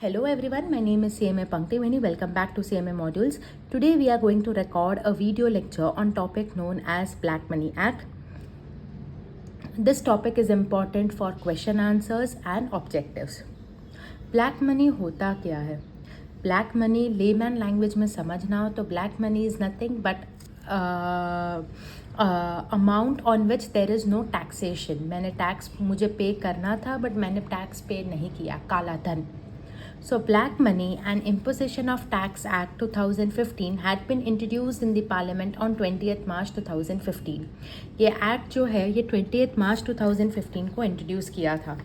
Hello everyone, my name is CMA Pankti Veni. Welcome back to CMA Modules. Today we are going to record a video lecture on topic known as Black Money Act. This topic is important for question answers and objectives. Black money होता क्या है? Black money layman language में समझना हो तो black money is nothing but amount on which there is no taxation. मैंने tax मुझे पे करना था बट मैंने टैक्स पे नहीं किया, काला धन. So Black Money and Imposition of Tax Act 2015 had been introduced in the Parliament on 20th March 2015. ये एक्ट जो है ये 20th March 2015 को इंट्रोड्यूस किया था.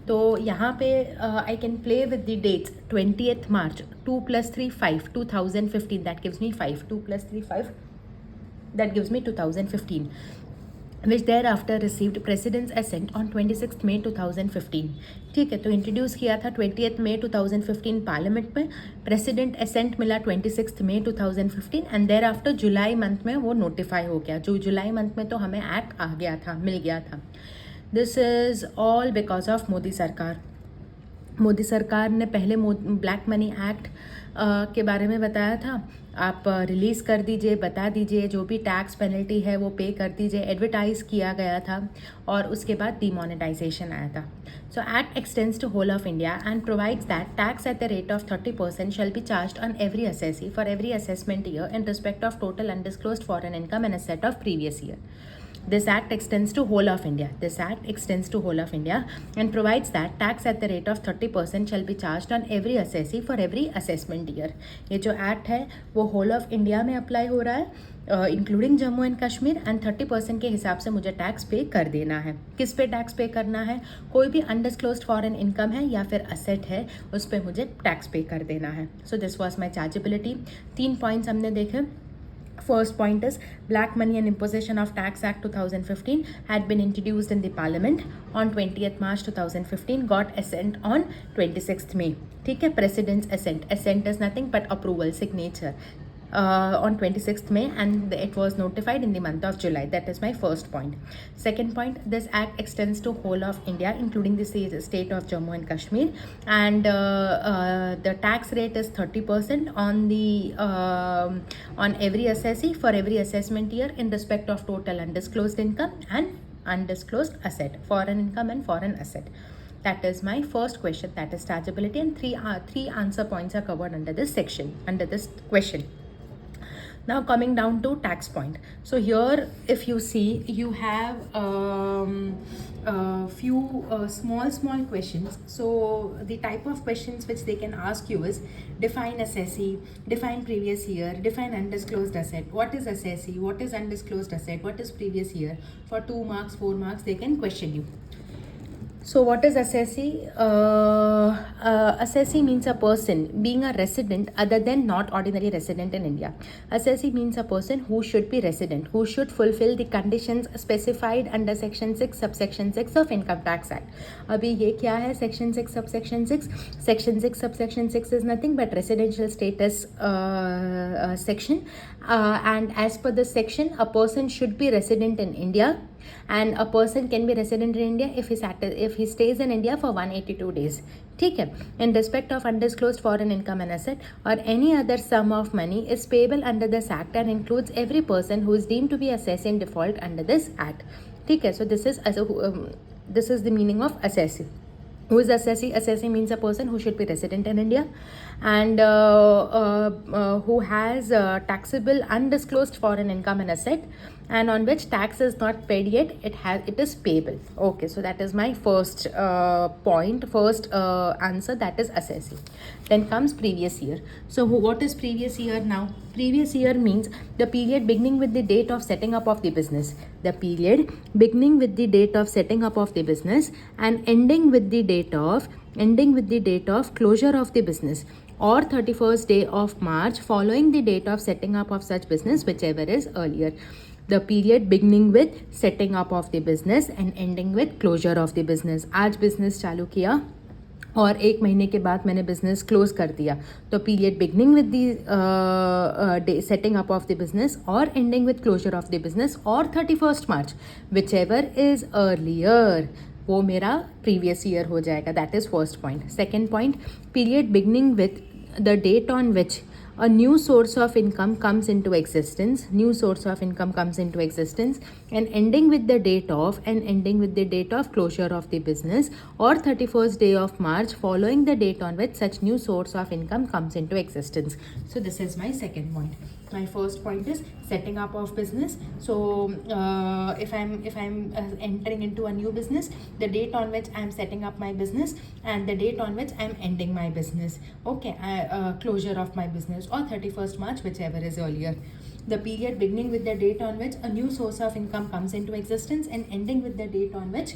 तो यहाँ पे I can play with the dates. 20th March 2 + 3 5 2015 that gives me 5. 2 + 3 5 that gives me 2015. which thereafter received President's assent on 26th May 2015. ठीक है, तो इंट्रोड्यूस किया था 20th May 2015 पार्लियामेंट में. प्रेसिडेंट असेंट मिला 26th May 2015 and thereafter जुलाई month में वो नोटिफाई हो गया. जो जुलाई मंथ में तो हमें एक्ट आ गया था, मिल गया था. This is all because of Modi सरकार. मोदी सरकार ने पहले ब्लैक मनी एक्ट के बारे में बताया था. आप रिलीज़ कर दीजिए, बता दीजिए जो भी टैक्स पेनल्टी है वो पे कर दीजिए. एडवर्टाइज़ किया गया था और उसके बाद डीमोनेटाइजेशन आया था. So act extends to whole of India and provides that tax at the rate of 30% shall be charged on every assessee for every assessment year in respect of total undisclosed foreign income and asset of previous year. This act extends to whole of India. This act extends to whole of India and provides that tax at the rate of 30% shall be charged on every assessee for every assessment year. ये जो act है वो whole of India में apply हो रहा है including Jammu and Kashmir and 30% के हिसाब से मुझे टैक्स पे कर देना है. किस पे टैक्स पे करना है? कोई भी अनडिस्क्लोज्ड फॉरेन इनकम है या फिर असेट है उस पर मुझे टैक्स पे कर देना है. So this was my chargeability. 3 points हमने देखे. First point is Black Money and Imposition of Tax Act 2015 had been introduced in the Parliament on 20th March 2015, got assent on 26th May. ठीक है, President's assent. Assent is nothing but approval, signature. On 26th May and it was notified in the month of July. That is my first point. Second point, this act extends to whole of India including the state of Jammu and Kashmir and the tax rate is 30% on the on every assessee for every assessment year in respect of total undisclosed income and undisclosed asset, foreign income and foreign asset. That is my first question, that is chargeability, and three answer points are covered under this section, under this question. Now coming down to tax point. So here if you see you have a few small questions. So the type of questions which they can ask you is define assessee, define previous year, define undisclosed asset. What is assessee? What is undisclosed asset? What is previous year? For 2 marks, 4 marks they can question you. So what is assessee? Assessee means a person being a resident other than not ordinary resident in India. Assessee means a person who should be resident, who should fulfill the conditions specified under section 6 subsection 6 of Income Tax Act. अभी ये क्या है section 6 subsection 6? Section 6 subsection 6 is nothing but residential status section and as per this section a person should be resident in India. And a person can be resident in India if he stays in India for 182 days. ठीक है. In respect of undisclosed foreign income and asset or any other sum of money is payable under this act and includes every person who is deemed to be assessed in default under this act. ठीक है. So this is the meaning of assessee. Who is assessee? Assessee means a person who should be resident in India and who has taxable undisclosed foreign income and asset and on which tax is not paid yet, it is payable. Okay, so that is my first point, first answer, that is assessee. Then comes previous year. So what is previous year now? Previous year means the period beginning with the date of setting up of the business. The period beginning with the date of setting up of the business and ending with the date of closure of the business or 31st day of March following the date of setting up of such business, whichever is earlier. The period beginning with setting up of the business and ending with closure of the business. आज business चालू किया और 1 महीने के बाद मैंने business close कर दिया तो period beginning with the setting up of the business और ending with closure of the business और 31st March, whichever is earlier. वो मेरा प्रीवियस ईयर हो जाएगा. That is first point. Second point, period beginning with the date on which a new source of income comes into existence, and ending with the date of closure of the business, or 31st day of March following the date on which such new source of income comes into existence. So this is my second point. My first point is setting up of business. So if I'm entering into a new business, the date on which I'm setting up my business and the date on which I'm ending my business, okay, closure of my business, or 31st March, whichever is earlier. The period beginning with the date on which a new source of income comes into existence and ending with the date on which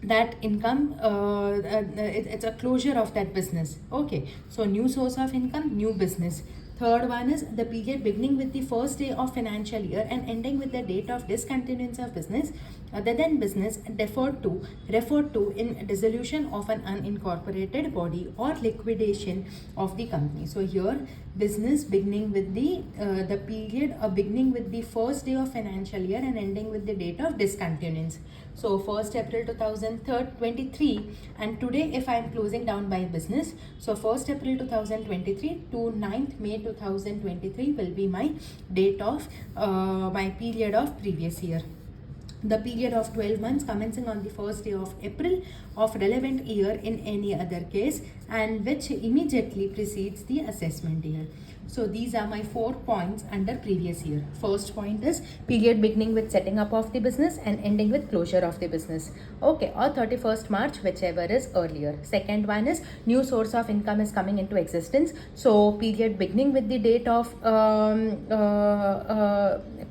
that income it's a closure of that business. Okay, so new source of income, new business. Third one is the period beginning with the first day of financial year and ending with the date of discontinuance of business other than business referred to in dissolution of an unincorporated body or liquidation of the company. So here business beginning with the period beginning with the first day of financial year and ending with the date of discontinuance. So 1st April 2023, and today if I am closing down my business, so 1st April 2023 to 9th May 2023 will be my date of my period of previous year. The period of 12 months commencing on the first day of April of relevant year in any other case, and which immediately precedes the assessment year. So these are my 4 points under previous year. First point is period beginning with setting up of the business and ending with closure of the business. Okay, or 31st March, whichever is earlier. Second one is new source of income is coming into existence. So period beginning with the date of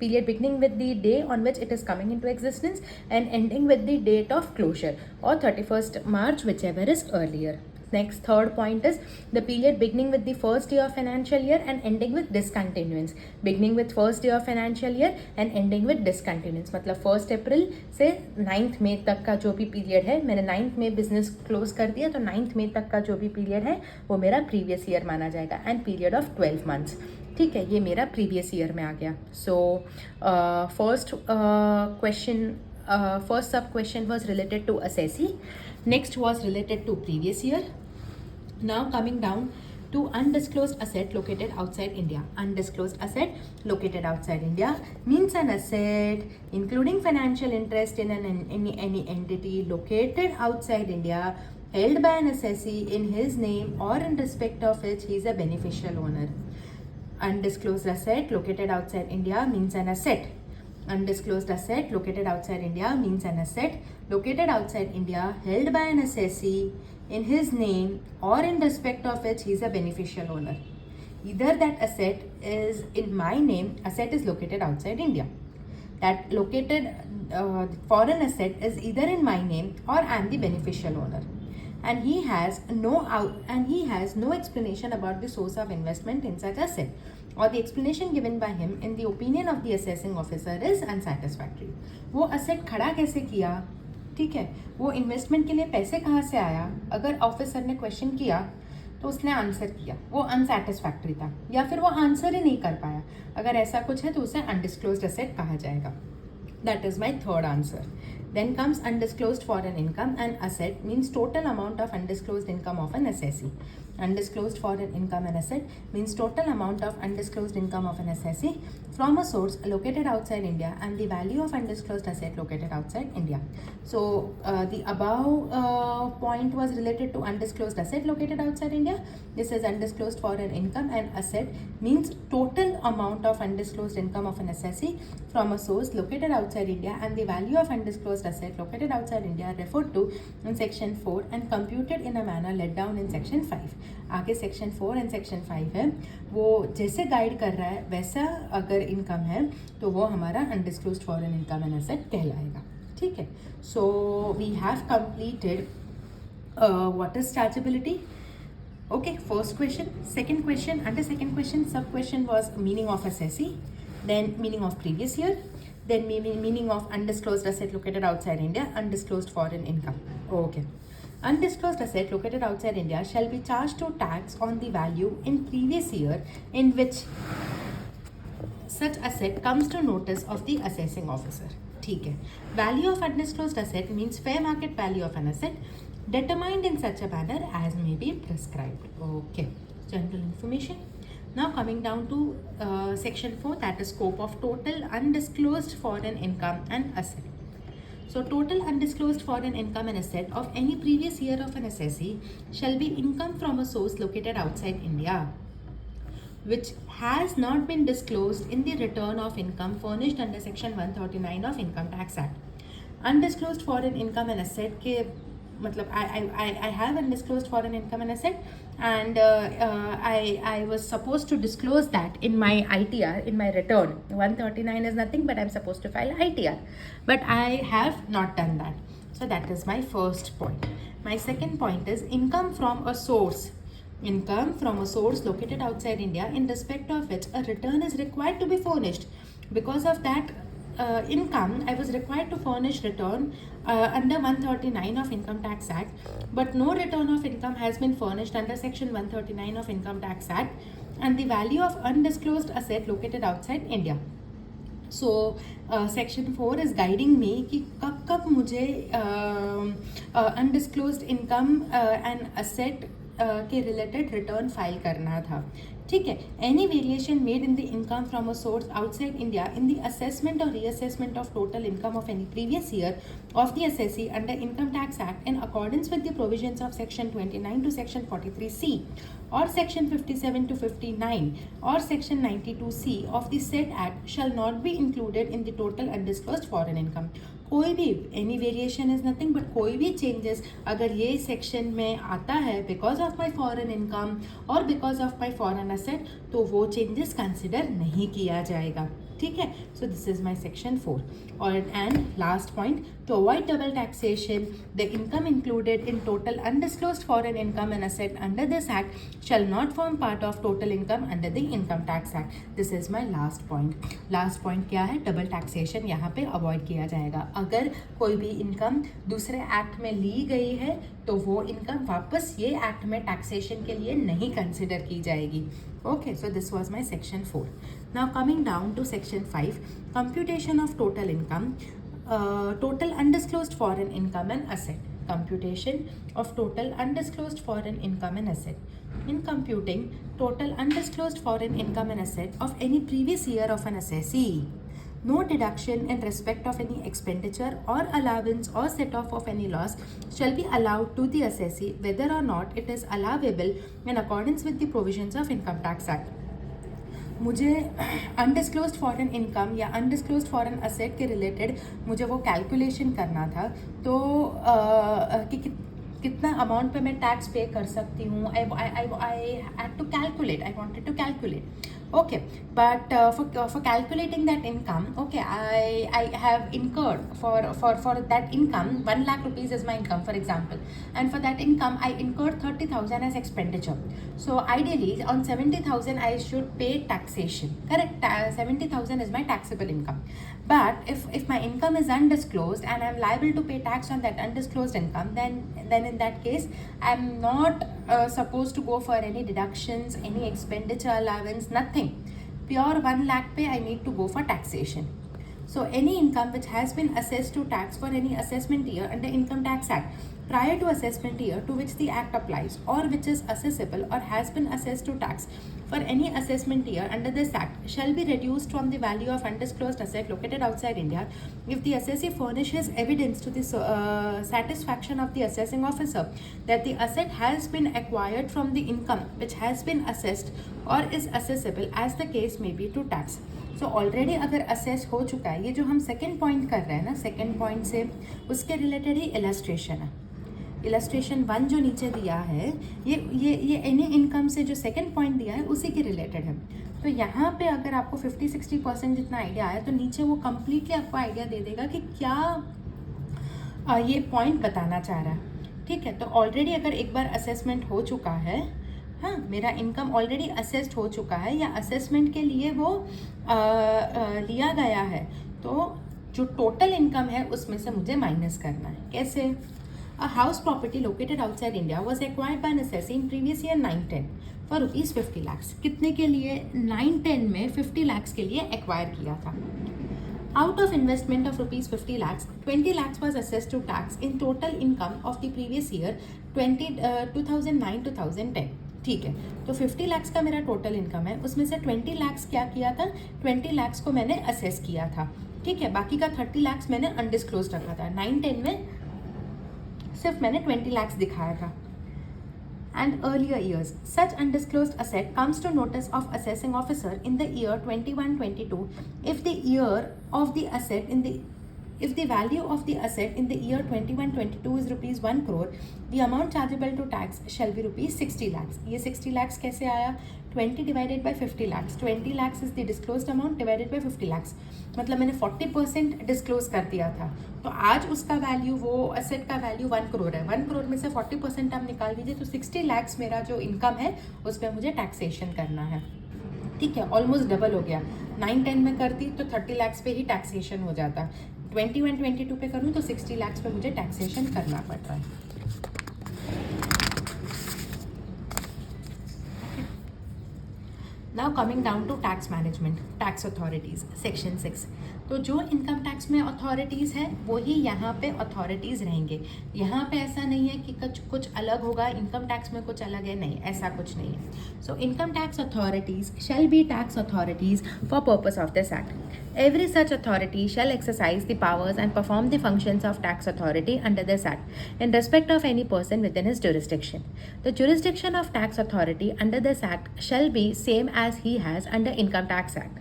period beginning with the day on which it is coming into existence and ending with the date of closure, or 31st March, whichever is earlier. Next, third point is the period beginning with the first day of financial year and ending with discontinuance. Beginning with first day of financial year and ending with discontinuance. मतलब 1st अप्रैल से 9th मई तक का जो भी period है, मैंने 9th मई business close कर दिया, तो 9th मई तक का जो भी पीरियड है वो मेरा प्रीवियस ईयर माना जाएगा. And period of 12 months. ठीक है, ये मेरा प्रीवियस ईयर में आ गया. So first question, first sub question was related to assessee. Next was related to previous year. Now coming down to undisclosed asset located outside India. Undisclosed asset located outside India means an asset including financial interest in any entity located outside India, held by an assessee in his name or in respect of which he is a beneficial owner. Undisclosed asset located outside India means an asset. Undisclosed asset located outside India means an asset located outside India held by an assessee in his name or in respect of which he is a beneficial owner. Either that asset is in my name, asset is located outside India. That located foreign asset is either in my name or I am the beneficial owner. And he has no explanation about the source of investment in such asset, or the explanation given by him in the opinion of the assessing officer is unsatisfactory. वो asset खड़ा कैसे किया, ठीक है, वो investment के लिए पैसे कहाँ से आया, अगर ऑफिसर ने क्वेश्चन किया तो उसने आंसर किया, वो अनसेटिस्फैक्ट्री था, या फिर वो आंसर ही नहीं कर पाया, अगर ऐसा कुछ है तो उसे अनडिस्क्लोज्ड एसेट कहा जाएगा. That is my third answer. Then comes undisclosed foreign income. An asset means total amount of undisclosed income of an assessee. Undisclosed foreign income and asset means total amount of undisclosed income of an assessee from a source located outside India and the value of undisclosed asset located outside India. So the above point was related to undisclosed asset located outside India. This is undisclosed foreign income and asset means total amount of undisclosed income of an assessee from a source located outside India and the value of undisclosed asset located outside India referred to in section 4 and computed in a manner laid down in section 5. आगे section 4 and section 5 है, वो जैसे guide कर रहा है वैसा अगर income है तो वो हमारा undisclosed foreign income and asset कहलाएगा. ठीक है, so we have completed what is chargeability. Okay, first question. Second question, under second question, sub question was meaning of assessee, then meaning of previous year, then meaning of undisclosed asset located outside India, undisclosed foreign income. Okay. Undisclosed asset located outside India shall be charged to tax on the value in previous year in which such asset comes to notice of the assessing officer. ठीक है. Value of undisclosed asset means fair market value of an asset determined in such a manner as may be prescribed. Okay. General information. Now coming down to section 4, that is scope of total undisclosed foreign income and asset. So total undisclosed foreign income and asset of any previous year of an assessee shall be income from a source located outside India, which has not been disclosed in the return of income furnished under section 139 of Income Tax Act. Undisclosed foreign income and asset के मतलब I have undisclosed foreign income and asset, and I was supposed to disclose that in my ITR, in my return. 139 is nothing, but I'm supposed to file ITR, but I have not done that. So that is my first point. My second point is income from a source. Income from a source located outside India in respect of which a return is required to be furnished. Because of that income, I was required to furnish return under 139 of Income Tax Act, but no return of income has been furnished under section 139 of Income Tax Act, and the value of undisclosed asset located outside India. So section 4 is guiding me कि कब मुझे undisclosed income and asset के related return file करना था. ठीक है. Any variation made in the income from a source outside India in the assessment और reassessment of total income of any previous year of the assessee under Income Tax Act in accordance with the provisions of section 29 to section 43C or section 57 to 59 or section 92C of the said act shall not be included in the total undisclosed foreign income. कोई भी any variation is nothing but कोई भी changes अगर ये section में आता है because of my foreign income और because of my foreign asset, तो वो चेंजेस कंसिडर नहीं किया जाएगा. ठीक है. So this is my section 4. और and last point, to avoid double taxation the income included in total undisclosed foreign income and asset under this act shall not form part of total income under the income tax act. This is my last point. Last point क्या है? Double taxation यहाँ पे avoid किया जाएगा. अगर कोई भी income दूसरे एक्ट में ली गई है तो वो इनकम वापस ये एक्ट में टैक्सेशन के लिए नहीं कंसिडर की जाएगी. Okay, so this was my section 4. Now coming down to section 5, computation of total income, total undisclosed foreign income and asset. Computation of total undisclosed foreign income and asset. In computing total undisclosed foreign income and asset of any previous year of an assessee, no deduction in respect of any expenditure or allowance or set off of any loss shall be allowed to the assessee whether or not it is allowable in accordance with the provisions of Income Tax Act. मुझे undisclosed foreign income या undisclosed foreign asset के related मुझे वो calculation करना था. तो कि कितना अमाउंट पे मैं टैक्स पे कर सकती हूँ. I had to calculate. I wanted to calculate. Okay, but for calculating that income, okay, I have incurred for that income 1 lakh rupees is my income, for example, and for that income I incurred 30,000 as expenditure. So ideally on 70,000 I should pay taxation. Correct? 70,000 is my taxable income. But if my income is undisclosed and I'm liable to pay tax on that undisclosed income, then in that case I'm not supposed to go for any deductions, any expenditure allowance, nothing. Pure 1 lakh pay I need to go for taxation. So any income which has been assessed to tax for any assessment year under Income Tax Act prior to assessment year to which the act applies or which is assessable or has been assessed to tax for any assessment year under this act shall be reduced from the value of undisclosed asset located outside India if the assessee furnishes evidence to the satisfaction of the assessing officer that the asset has been acquired from the income which has been assessed or is assessable as the case may be to tax. So already अगर assess हो चुका है, ये जो हम second point कर रहे हैं ना, सेकेंड पॉइंट से उसके रिलेटेड ही इलस्ट्रेशन है. इलस्ट्रेशन 1 जो नीचे दिया है ये एनी इनकम से जो सेकेंड पॉइंट दिया है उसी के रिलेटेड है. तो यहाँ पे अगर आपको 50-60% जितना आइडिया आया तो नीचे वो कम्प्लीटली आपको आइडिया दे देगा कि क्या ये पॉइंट बताना चाह रहा है. ठीक है. तो ऑलरेडी अगर एक बार असेसमेंट हो चुका है, हाँ, मेरा इनकम ऑलरेडी असेस्ड हो चुका है या असेसमेंट के लिए वो लिया गया है, तो जो टोटल इनकम है उसमें से मुझे माइनस करना है. कैसे? A house property located outside India was acquired by an assessee in previous year 9-10 for rupees 50 lakhs. कितने के लिए? 9-10 में 50 lakhs के लिए acquire किया था. Out of investment of rupees 50 lakhs, 20 lakhs was assessed to tax in total income of the previous year 2009-2010. ठीक है, तो 50 lakhs का मेरा टोटल इनकम है, उसमें से 20 lakhs क्या किया था? 20 lakhs को मैंने असेस किया था. ठीक है, बाकी का 30 lakhs मैंने अनडिस्क्लोज रखा था. 9-10 में सिर्फ मैंने 20 lakhs दिखाया था. And earlier years, such undisclosed asset comes to notice of assessing officer in the year 21-22 if the value of the asset in the year 21-22 is rupees 1 crore, the amount chargeable to tax shall be rupees 60 lakhs. ये 60 lakhs कैसे आया? 20 divided by 50 lakhs. 20 lakhs is the disclosed amount divided by 50 lakhs. मतलब मैंने 40% disclose कर दिया था, तो आज उसका वैल्यू, वो असेट का वैल्यू 1 करोड़ है. 1 करोड़ में से 40% आप निकाल दीजिए, तो 60 lakhs मेरा जो इनकम है उसमें मुझे टैक्सेशन करना है. ठीक है, ऑलमोस्ट डबल हो गया. 9-10 में करती तो 30 lakhs पे ही टैक्सेशन हो जाता. 21-22 पे करूँ तो 60 lakhs पे मुझे टैक्सेशन करना पड़ रहा है. Now coming down to tax management, tax authorities, section 6. तो जो इनकम टैक्स में अथॉरिटीज़ हैं वही यहाँ पे अथॉरिटीज़ रहेंगे. यहाँ पे ऐसा नहीं है कि कुछ अलग होगा, इनकम टैक्स में कुछ अलग है, नहीं, ऐसा कुछ नहीं है. So income tax authorities shall be tax authorities for purpose of this act. Every such authority shall exercise the powers and perform the functions of tax authority under this act in respect of any person within his jurisdiction. The jurisdiction of tax authority under this act shall be same as he has under income tax act.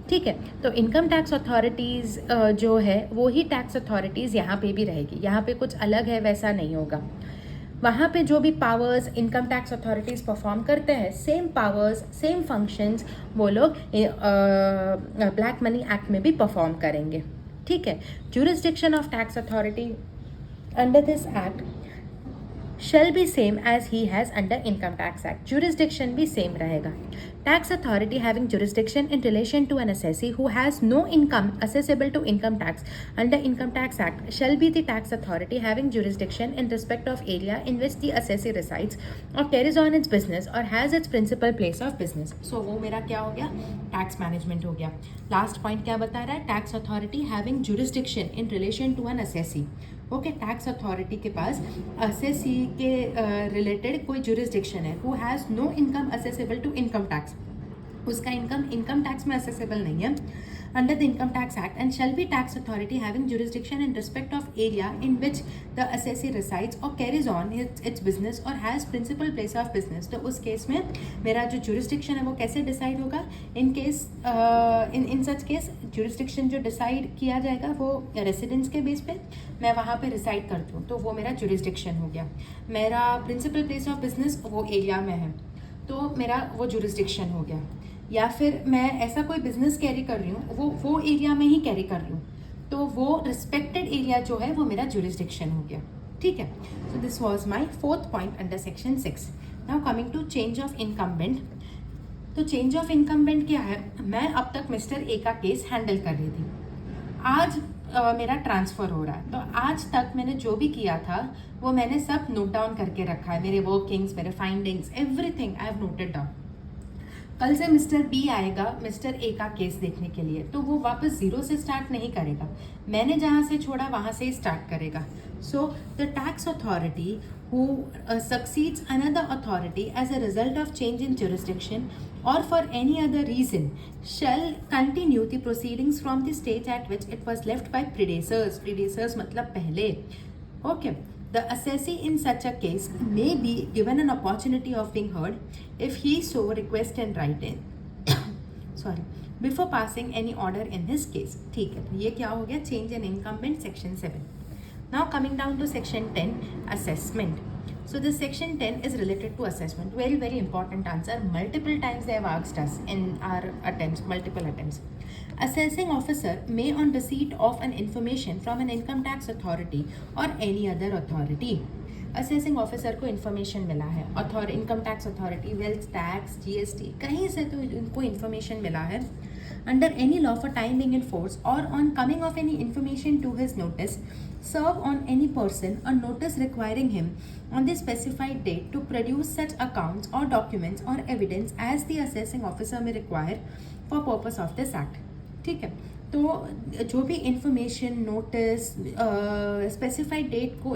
ठीक है, तो income tax authorities जो है वो ही tax authorities यहाँ पे भी रहेगी. यहाँ पे कुछ अलग है वैसा नहीं होगा. वहाँ पे जो भी powers income tax authorities perform करते हैं, सेम पावर्स सेम फंक्शंस वो लोग ब्लैक मनी एक्ट में भी परफॉर्म करेंगे. ठीक है, jurisdiction of tax authority under this act shall be same as he has under income tax act. Jurisdiction भी same रहेगा. Tax authority having jurisdiction in relation to an assessee who has no income accessible to income tax under income tax act shall be the tax authority having jurisdiction in respect of area in which the assessee resides or carries on its business or has its principal place of business. So वो मेरा क्या हो गया? Tax management हो गया. Last point क्या बता रहा है? Tax authority having jurisdiction in relation to an assessee. Okay, tax authority के पास असेसी के रिलेटेड कोई जुरिस्डिक्शन है. Who has no income assessable to income tax, उसका इनकम टैक्स में असेसेबल नहीं है under the income tax act and shall be tax authority having jurisdiction in respect of area in which the assessee resides or carries on its business or has principal place of business. तो उस case में मेरा जो jurisdiction है वो कैसे decide होगा? In case in such case jurisdiction जो डिसाइड किया जाएगा वो रेसिडेंस के बेस पे, मैं वहाँ पे रिसाइड करती हूँ तो वो मेरा jurisdiction हो गया. मेरा principal place of business वो एरिया में है तो मेरा वो jurisdiction हो गया. या फिर मैं ऐसा कोई बिजनेस कैरी कर रही हूँ वो एरिया में ही कैरी कर रही हूँ तो वो रिस्पेक्टेड एरिया जो है वो मेरा जुरिस्डिक्शन हो गया. ठीक है, so this was my 4th point under section 6. Now coming to change of incumbent. तो चेंज ऑफ इनकम्बेंट क्या है? मैं अब तक मिस्टर ए का केस हैंडल कर रही थी, आज मेरा ट्रांसफ़र हो रहा है. तो आज तक मैंने जो भी किया था वो मैंने सब नोट डाउन करके रखा है. मेरे वर्किंग्स, मेरे findings, everything I have noted down. कल से मिस्टर बी आएगा मिस्टर ए का केस देखने के लिए तो वो वापस ज़ीरो से स्टार्ट नहीं करेगा, मैंने जहाँ से छोड़ा वहाँ से ही स्टार्ट करेगा. So the tax authority who succeeds another authority as a result of change in jurisdiction or for any other reason shall continue the proceedings from the stage at which it was left by predecessors. Predecessors मतलब पहले. Okay. The assessee in such a case may be given an opportunity of being heard if he so request in writing before passing any order in his case. ठीक है, तो ये क्या हो गया? Change in incumbent section 7. Now coming down to section 10, assessment. So this section 10 is related to assessment. Very, very important answer. Multiple times they have asked us in our attempts, multiple attempts. Assessing officer may on receipt of an information from an income tax authority or any other authority. Assessing officer को information मिला है, income tax authority, wealth tax, GST, कहीं से तो इनको information मिला है. Under any law for time being in force or on coming of any information to his notice, serve on any person a notice requiring him on the specified date to produce such accounts or documents or evidence as the assessing officer may require for purpose of this act. ठीक है, तो जो भी information notice specified date को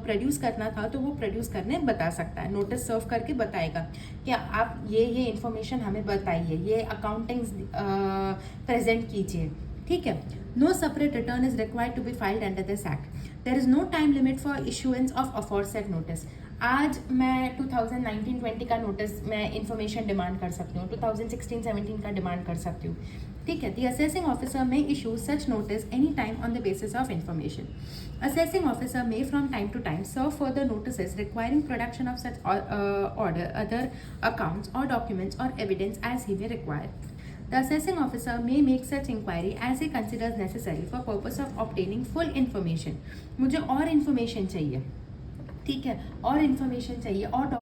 produce करना था तो वो प्रोड्यूस करने बता सकता है, नोटिस सर्व करके बताएगा कि आप ये इंफॉर्मेशन हमें बताइए, ये अकाउंटिंग्स प्रेजेंट कीजिए. ठीक है. No separate return is required to be filed under this act. There is no time limit for issuance of aforesaid notice. आज मैं 2019-20 का नोटिस मैं इंफॉर्मेशन डिमांड कर सकती हूँ, 2016-17 का डिमांड कर सकती हूँ. ठीक है. द असेसिंग ऑफिसर में issue such notice any time on the basis of information. Assessing officer may from time to time serve further notices requiring production of such other accounts or documents or evidence as he may require. The assessing officer may make such inquiry as he considers necessary for purpose of obtaining full information. मुझे और information चाहिए. ठीक है, और information चाहिए और